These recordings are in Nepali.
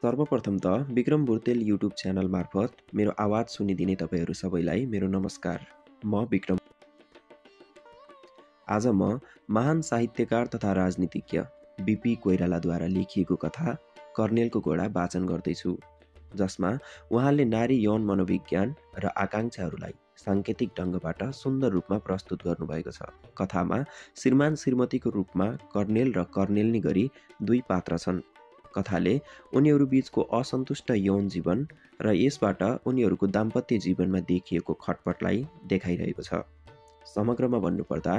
सर्वप्रथम त विक्रम बुर्तेल युट्युब च्यानल मार्फत मेरो आवाज सुनिदिने तपाईहरू सबैलाई मेरो नमस्कार। म विक्रम। आज म महान साहित्यकार तथा राजनीतिज्ञ बीपी कोइरालाद्वारा लेखिएको कथा कर्नेलको घोडा वाचन गर्दैछु, जसमा उहाँले नारी यौन मनोविज्ञान र आकांक्षाहरूलाई साङ्केतिक ढङ्गबाट सुन्दर रूपमा प्रस्तुत गर्नुभएको छ। कथामा श्रीमान श्रीमतीको रूपमा कर्नेल र कर्नेलनी गरी दुई पात्र छन्। कथाले उनीहरू बीचको असन्तुष्ट यौन जीवन र यसबाट उनीहरूको दाम्पत्य जीवनमा देखिएको खटपटलाई देखाइरहेको छ। समग्रमा भन्नुपर्दा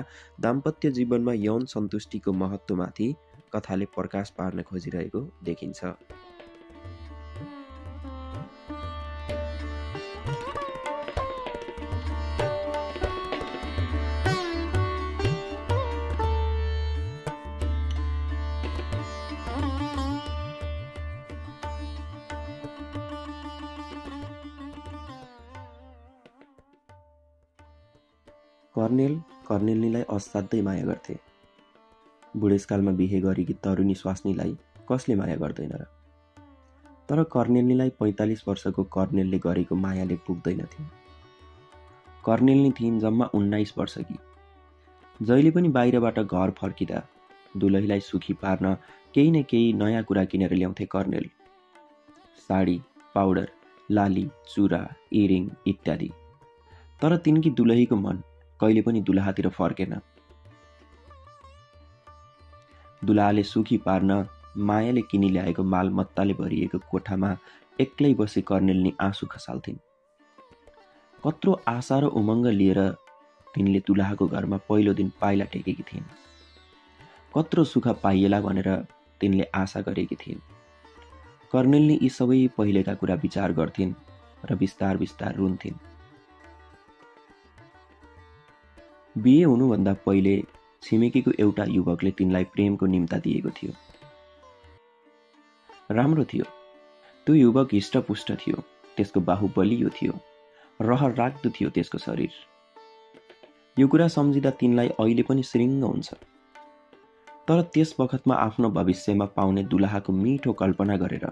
दाम्पत्य जीवनमा यौन सन्तुष्टिको महत्त्वमाथि कथाले प्रकाश पार्न खोजिरहेको देखिन्छ। कर्नेल कर्नेलनीलाई असाध्यै माया गर्थे। बुढेसकालमा बिहे गरेकी तरुणी स्वास्नीलाई कसले माया गर्दैन र? तर कर्नेलनीलाई 45 वर्षको कर्नेलले गरेको मायाले पुग्दैनथ्यो। कर्नेलनी थिइन् जम्मा 19 वर्षकी। जहिले पनि बाहिरबाट घर फर्किँदा दुलहीलाई सुखी पार्न केही न केही नयाँ कुरा किनेर ल्याउँथे कर्नेल। साडी, पाउडर, लाली, चुरा, इरिङ इत्यादि। तर तिनकी दुलहीको मन कहिले पनि दुलहातिर फर्केन। दुलहाले सुखी पार्न मायाले किनी ल्याएको मालमत्ताले भरिएको कोठामा एक्लै बसी कर्नेलनी आँसु खसाल्थिन्। कत्रो आशा र उमङ्ग लिएर तिनले दुलहाको घरमा पहिलो दिन पाइला टेकेकी थिइन्। कत्रो सुख पाइएला भनेर तिनले आशा गरेकी थिइन्। कर्नेलनी यी सबै पहिलेका कुरा विचार गर्थिन् र बिस्तार बिस्तार रुन्थिन्। बिहे हुनुभन्दा पहिले छिमेकीको एउटा युवकले तिनलाई प्रेमको निम्ता दिएको थियो। राम्रो थियो। त्यो युवक हिष्टपुष्ट थियो। त्यसको बाहु बलियो थियो। रहर राख्दो थियो त्यसको शरीर। यो कुरा सम्झिँदा तिनलाई अहिले पनि श्रृङ्ग हुन्छ। तर त्यस बखतमा आफ्नो भविष्यमा पाउने दुलहाको मिठो कल्पना गरेर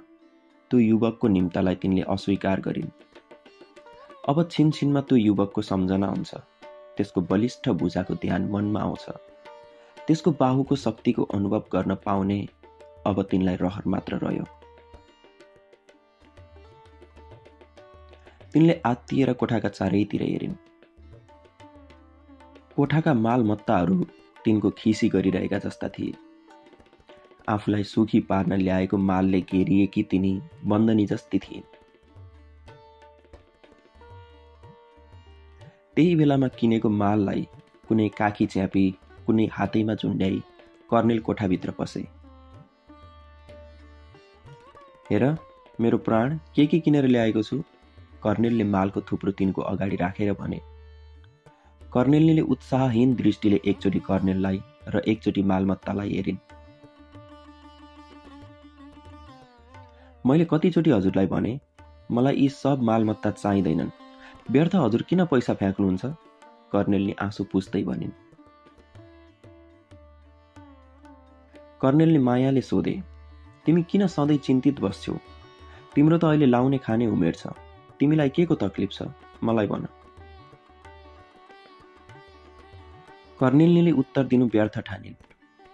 त्यो युवकको निम्तालाई तिनले अस्वीकार गरिन्। अब छिनछिनमा त्यो युवकको सम्झना हुन्छ। त्यसको बलिष्ठ भुजाको ध्यान मनमा आउँछ। त्यसको बाहुको शक्तिको अनुभव गर्न पाउने अब तिनलाई रहर मात्र रह्यो। तिनले आत्तिएर कोठाका चारैतिर हेरिन्। कोठाका मालमत्ताहरू तिनको खिसी गरिरहेका जस्ता थिए। आफूलाई सुखी पार्न ल्याएको मालले घेरिएकी तिनी बन्दनी जस्ती थिइन्। त्यही बेलामा किनेको माललाई कुनै काखी च्यापी कुनै हातैमा झुन्ड्याई कर्नेल कोठाभित्र पसे। हेर मेरो प्राण, के किनेर ल्याएको छु? कर्नेलले मालको थुप्रो तिनको अगाडि राखेर भने। कर्नेलले उत्साहहीन दृष्टिले एकचोटि कर्नेललाई र एकचोटि मालमत्तालाई हेरिन्। मैले कतिचोटि हजुरलाई भने मलाई यी सब मालमत्ता चाहिँदैनन्। व्यर्थ हजुर किन पैसा फ्याँक्नुहुन्छ? कर्नेलले आँसु पुस्दै भनिन्। कर्नेलले मायाले सोधे, तिमी किन सधैँ चिन्तित बस्छौ? तिम्रो त अहिले लाउने खाने उमेर छ। तिमीलाई के को तकलिफ छ? मलाई भन। कर्नेलले उत्तर दिनु व्यर्थ ठानिन्।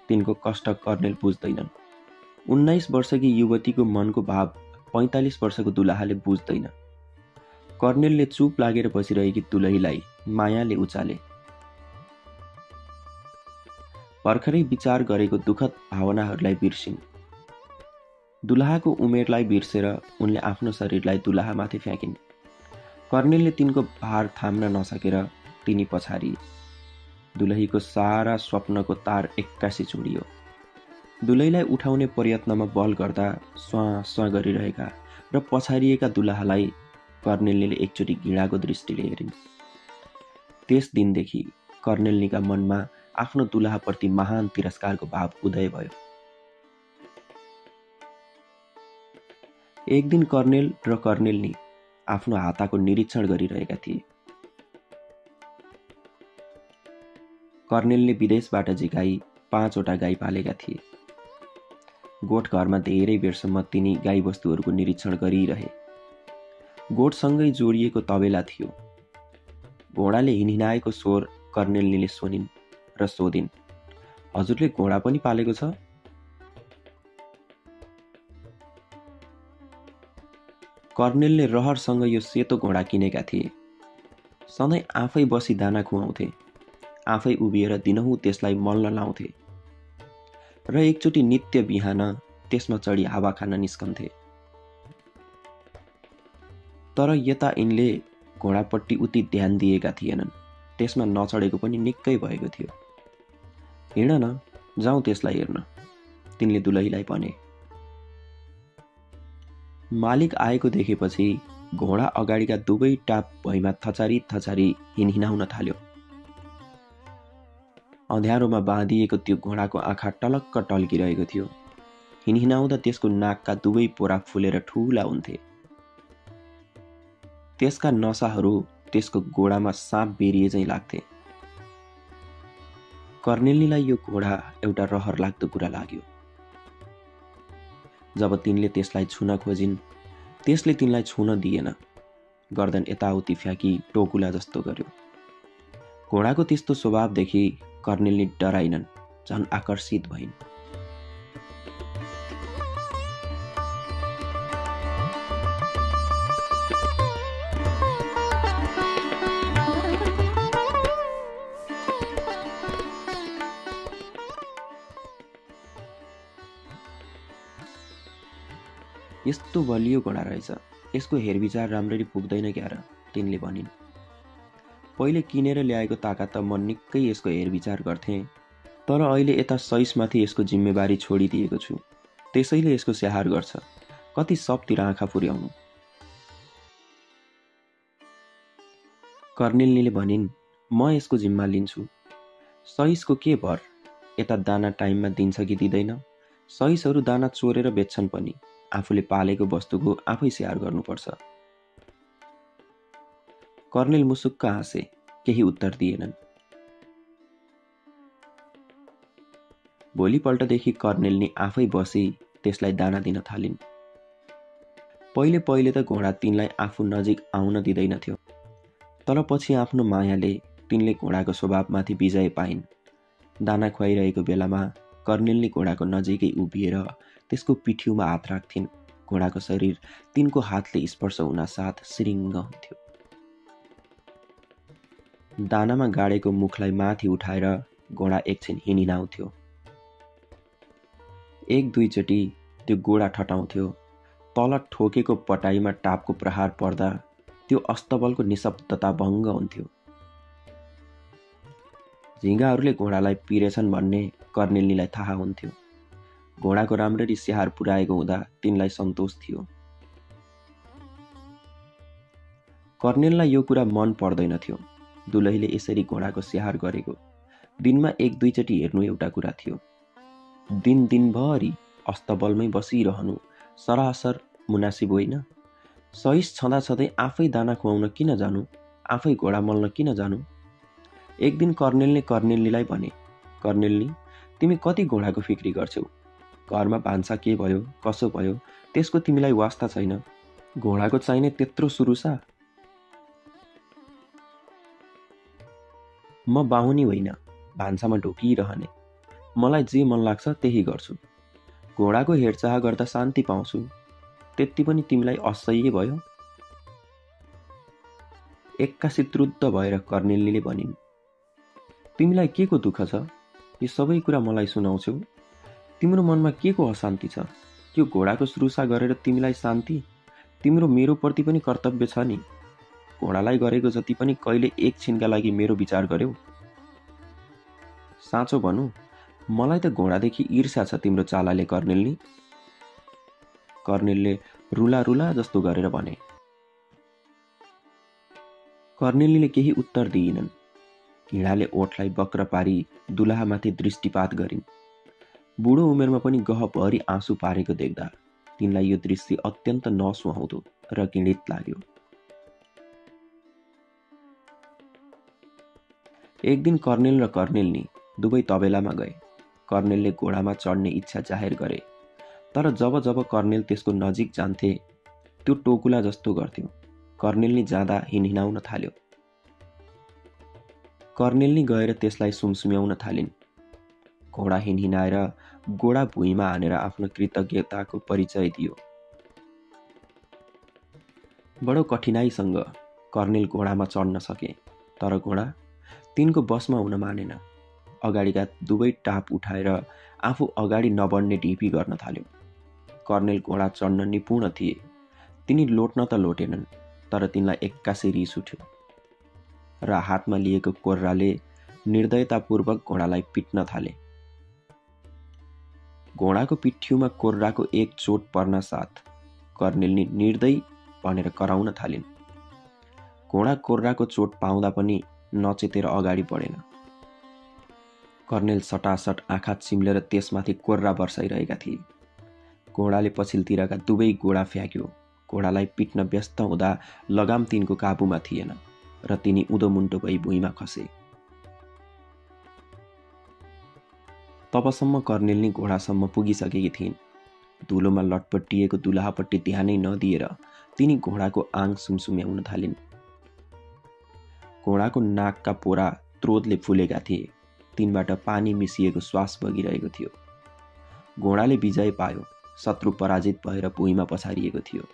तिनको कष्ट कर्नेल बुझ्दैनन्। 19 वर्षकी युवतीको मनको भाव 45 वर्षको दुलहाले बुझ्दैन। कर्नेलले चुप लागेर बसिरहेकी दुलहीलाई मायाले उचाले। भर्खरै विचार गरेको दुःखद भावनाहरूलाई बिर्सिन्। दुलहाको उमेरलाई बिर्सेर उनले आफ्नो शरीरलाई दुलहामाथि फ्याँकिन्। कर्नेलले तिनको भार थाम्न नसकेर तिनी पछारिए। दुलहीको सारा स्वप्नको तार एक्कासी चुडियो। दुलहीलाई उठाउने प्रयत्नमा बल गर्दा स्वाँ स्वाँ गरिरहेका र पछारिएका दुलहालाई कर्नेलले एकचोटि घृणाको दृष्टिले हेरिन्। त्यस दिनदेखि कर्नेलनीका मनमा आफ्नो दुलहाप्रति महान तिरस्कारको भाव उदय भयो। एक दिन कर्नेल र कर्नेलनी आफ्नो हाताको निरीक्षण गरिरहेका थिए। कर्नेलले विदेशबाट झिकाई 5 वटा गाई पालेका थिए। गोठ घरमा धेरै बेरसम्म तिनी गाईबस्तुहरूको निरीक्षण गरिरहे। गोठसँगै जोडिएको तबेला थियो। घोडाले हिँडिनाएको स्वर कर्णेलनीले सुनिन् र सोधिन्, हजुरले घोडा पनि पालेको छ? कर्णेलले रहरसँग यो सेतो घोडा किनेका थिए। सधैँ आफै बसी दाना खुवाउँथे, आफै उभिएर दिनहुँ त्यसलाई मल्न लाउँथे र एकचोटि नित्य बिहान त्यसमा चढी हावा खान निस्कन्थे। तर यता यिनले घोडापट्टि उति ध्यान दिएका थिएनन्। त्यसमा नचढेको पनि निकै भएको थियो। हिँड न, जाउँ त्यसलाई हेर्न, तिनले दुलहीलाई भने। मालिक आएको देखेपछि घोडा अगाडिका दुवै टाप भुइँमा थचारी थचारी हिँडाउन थाल्यो। अँध्यारोमा बाँधिएको त्यो घोडाको आँखा टलक्क टल्किरहेको थियो। हिँडाउँदा त्यसको नाकका दुवै पोरा फुलेर ठूला हुन्थे। त्यसका नसाहरू त्यसको गोडामा साँप बेरिए चाहिँ लाग्थे। कर्णेलनीलाई यो घोडा एउटा रहर लाग्दो कुरा लाग्यो। जब तिनले त्यसलाई छुन खोजिन्, त्यसले तिनलाई छुन दिएन। गर्दन यताउति फ्याँकी टोकुला जस्तो गर्यो। घोडाको त्यस्तो स्वभावदेखि कर्णेलनी डराइनन्, झन् आकर्षित भइन्। यस्तो बलियो घोडा रहेछ, यसको हेरविचार राम्ररी पुग्दैन क्या र, तिनले भनिन्। पहिले किनेर ल्याएको ताका त म निकै यसको हेरविचार गर्थेँ, तर अहिले यता सैसमाथि यसको जिम्मेवारी छोडिदिएको छु। त्यसैले यसको स्याहार गर्छ। कति सबतिर आँखा पुर्याउनु। कर्णेलनीले भनिन्, म यसको जिम्मा लिन्छु। सैसको के भर, यता दाना टाइममा दिन्छ कि दिँदैन? सैसहरू दाना चोरेर बेच्छन् पनि। आफूले पालेको वस्तुको आफै स्याहार गर्नुपर्छ। कर्णेल मुसुक्क हाँसे, केही उत्तर दिएनन्। भोलिपल्टदेखि कर्णेलनी आफै बसी त्यसलाई दाना दिन थालिन्। पहिले पहिले त घोडा तिनलाई आफू नजिक आउन दिँदैनथ्यो, तर पछि आफ्नो मायाले तिनले घोडाको स्वभावमाथि विजय पाइन्। दाना खुवाइरहेको बेलामा कर्णेलनी घोडाको नजिकै उभिएर त्यसको पिठ्यूमा हात राख्थिन्। घोडाको शरीर तिनको हातले स्पर्श हुन साथ सिरिङ्ग हुन्थ्यो। दानामा गाडेको मुखलाई माथि उठाएर घोडा एकछिन हिँडिनाउँथ्यो। एक दुईचोटि त्यो गोडा ठटाउँथ्यो। तल ठोकेको पटाइमा टापको प्रहार पर्दा त्यो अस्तबलको निशब्दता भङ्ग हुन्थ्यो। झिँगाहरूले घोडालाई पिरेछन् भन्ने कर्णेलनीलाई थाहा हुन्थ्यो। घोडाको राम्ररी स्याहार पुर्याएको हुँदा तिनलाई सन्तोष थियो। कर्णेललाई यो कुरा मन पर्दैनथ्यो। दुलहीले यसरी घोडाको स्याहार गरेको दिनमा एक दुईचोटि हेर्नु एउटा कुरा थियो। दिनभरि अस्तबलमै बसिरहनु सरासर मुनासिब होइन। सहिस छँदाछँदै आफै दाना खुवाउन किन जानु, आफै घोडा मल्न किन जानु? एक दिन कर्णेलले कर्णेलनीलाई भने, कर्णेलनी, तिमी कति घोडाको फिक्री गर्छौ? घरमा भान्सा के भयो कसो भयो त्यसको तिमीलाई वास्ता छैन। घोडाको चाहिने त्यत्रो सुरुसा? म बाहुनी होइन, भान्सामा ढोकिरहने। मलाई जे मन लाग्छ त्यही गर्छु। घोडाको हेरचाह गर्दा शान्ति पाउँछु। त्यति पनि तिमीलाई असह्य भयो? एक्कासी त्रुद्ध भएर कर्णेलनीले भनिन्, तिमीलाई के को दुःख छ? यो सबै कुरा मलाई सुनाउँछौ? तिम्रो मनमा के को अशान्ति छ? यो घोडाको सुरुसा गरेर तिमीलाई शान्ति? तिम्रो मेरो प्रति पनि कर्तव्य छ नि। घोडालाई गरेको जति पनि कहिले एक छिनका लागि मेरो विचार गर्यौ? साँचो भनौँ, मलाई त घोडादेखि ईर्ष्या छ तिम्रो चालाले कर्णेलनी। कर्णेलले रुला रुला जस्तो गरेर भने। कर्णेलनीले केही उत्तर दिइनन्। घिडाले ओठलाई वक्र पारी दुलाहामाथि दृष्टिपात गरिन्। बुढो उमेरमा पनि गहभरि आँसु पारेको देख्दा तिनलाई यो दृश्य अत्यन्त नसुहाउँदो र घृणित लाग्यो। एक दिन कर्णेल र कर्णेलनी दुवै तबेलामा गए। कर्णेलले घोडामा चढ्ने इच्छा जाहेर गरे। तर जब जब कर्नेल त्यसको नजिक जान्थे त्यो टोकुला जस्तो गर्थ्यो। कर्नेल नि जाँदा हिनहिनाउन थाल्यो। कर्नेल नि गएर त्यसलाई सुमसुम्याउन थालिन्। घोडा हिनहिनाएर गोडा भुइँमा हानेर आफ्नो कृतज्ञताको परिचय दियो। बडो कठिनाइसँग कर्नेल घोडामा चढ्न सके, तर घोडा तिनको बसमा हुन मानेन। अगाडिका दुवै टाप उठाएर आफू अगाडि नबढ्ने ढिपी गर्न थाल्यो। कर्नेल घोडा चढ्न निपुण थिए। तिनी लोट्न त लोटेनन्, तर तिनलाई एक्कासै रिस उठ्यो र हातमा लिएको कोर्राले निर्दयतापूर्वक घोडालाई पिट्न थाले। घोडाको पिठ्यूमा कोर्राको एक चोट पर्न साथ कर्नेल नि निर्दयी भनेर कराउन थालिन्। घोडा कोर्राको चोट पाउँदा पनि नचेतेर अगाडि बढेन। कर्नेल सटासट आँखा चिम्लेर त्यसमाथि कोर्रा बर्साइरहेका थिए। घोडाले पछिल्तिरका दुवै गोडा फ्याँक्यो। घोडालाई पिट्न व्यस्त हुँदा लगाम तिनको काबुमा थिएन र तिनी उदोमुन्टो भई भुइँमा खसे। तबसम्म कर्नेल नि घोडासम्म पुगिसकेकी थिइन्। धुलोमा लटपटिएको दुलाहापट्टि ध्यानै नदिएर तिनी घोडाको आङ सुमसुम्याउन थालिन्। घोडाको नाकका पोरा त्रोधले फुलेका थिए। तिनबाट पानी मिसिएको श्वास बगिरहेको थियो। घोडाले विजय पायो। शत्रु पराजित भएर भुइँमा पछारिएको थियो।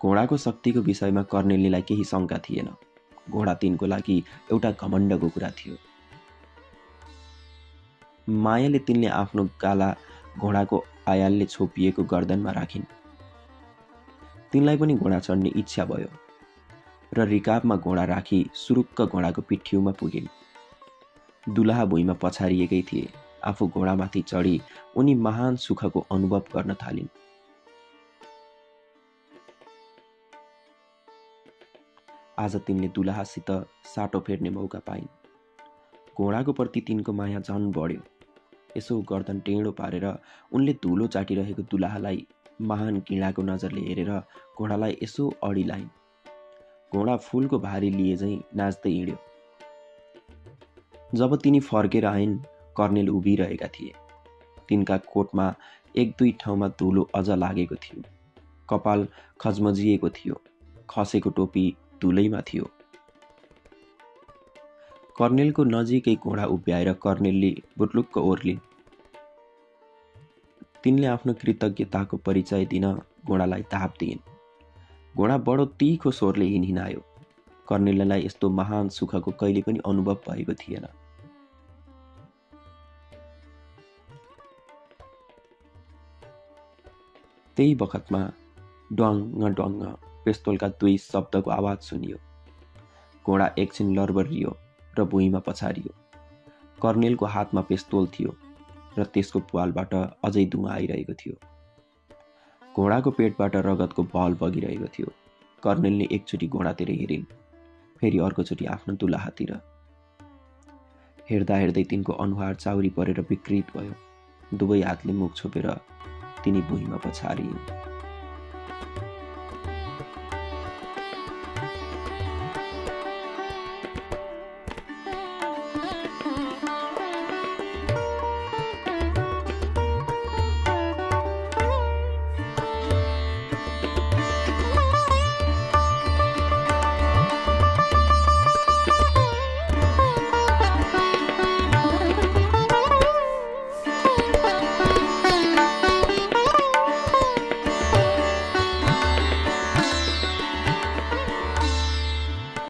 घोडाको शक्तिको विषयमा कर्नेलीलाई केही शङ्का थिएन। घोडा तिनको लागि एउटा घमण्डको कुरा थियो। मायाले तिनले आफ्नो गाला घोडाको आयालले छोपिएको गर्दनमा राखिन्। तिनलाई पनि घोडा चढ्ने इच्छा भयो र रिकाबमा घोडा राखी सुरुक्क घोडाको पिठ्यूमा पुगिन्। दुलाहा भुइँमा पछारिएकै थिए। आफू घोडामाथि चढी उनी महान सुखको अनुभव गर्न थालिन्। आज तिनले दुलाहासित साटो फेर्ने मौका पाइन्। घोडाको प्रति तिनको माया झन बढ्यो। यसो गर्दन टेढो पारेर उनले धुलो चाटिरहेको दुलाहालाई महान घृणाको नजरले हेरेर घोडालाई यसो अडी लाइन्। घोडा फूलको भारी लिए झैं नाच्दै हिँड्यो। जब तिनी फर्केर आइन्, कर्नेल उभिरहेका थिए। तिनका कोटमा एक दुई ठाउँमा धुलो अझ लागेको थियो। कपाल खजमजिएको थियो। खसेको टोपी धुलैमा थियो। कर्नेलको नजिकै घोडा उभ्याएर कर्नेलले बुटलुक्क ओर्लिन्। तिनले आफ्नो कृतज्ञताको परिचय दिन घोडालाई ताप दिइन्। घोडा बडो तीखो स्वरले हिनहिनायो। कर्नेललाई यस्तो महान सुखको कहिले पनि अनुभव भएको थिएन। त्यही बखतमा ड्वाङ्ग ड्वाङ्ग पेस्तोलका दुई शब्दको आवाज सुनियो। घोडा एकछिन लरबरियो र भुइँमा पछारियो। कर्नेलको हातमा पेस्तोल थियो र त्यसको प्वालबाट अझै धुवाँ आइरहेको थियो। घोडाको पेटबाट रगतको बहल बगिरहेको थियो। कर्नेलले एकचोटि घोडातिर हेरिन्, फेरि अर्कोचोटि आफ्नो दुलाहातिर। हेर्दा हेर्दै तिनको अनुहार चाउरी परेर विकृत भयो। दुवै हातले मुख छोपेर तिनी भुइँमा पछारिन्।